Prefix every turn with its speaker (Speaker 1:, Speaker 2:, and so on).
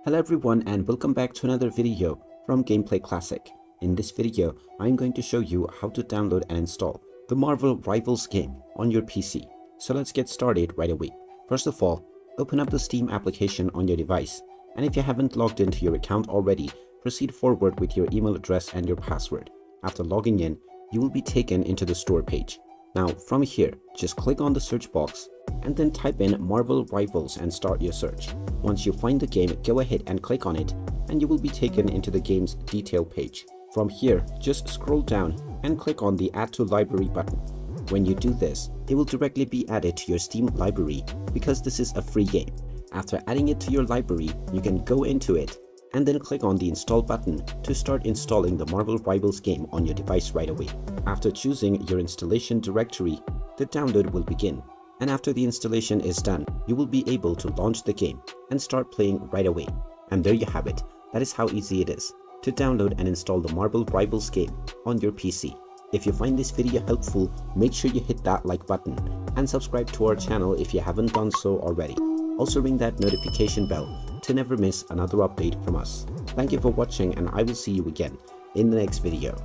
Speaker 1: Hello everyone and welcome back to another video from Gameplay Classic. In this video, I'm going to show you how to download and install the Marvel Rivals game on your PC. So let's get started right away. First of all, open up the Steam application on your device, and if you haven't logged into your account already, proceed forward with your email address and your password. After logging in, you will be taken into the store page. Now from here, just click on the search box and then type in Marvel Rivals and start your search. Once you find the game, go ahead and click on it and you will be taken into the game's detail page. From here, just scroll down and click on the Add to Library button. When you do this, it will directly be added to your Steam library because this is a free game. After adding it to your library, you can go into it and then click on the Install button to start installing the Marvel Rivals game on your device right away. After choosing your installation directory, the download will begin. And after the installation is done, you will be able to launch the game and start playing right away. And there you have it. That is how easy it is to download and install the Marvel Rivals game on your PC. If you find this video helpful, make sure you hit that like button and subscribe to our channel if you haven't done so already. Also ring that notification bell to never miss another update from us. Thank you for watching and I will see you again in the next video.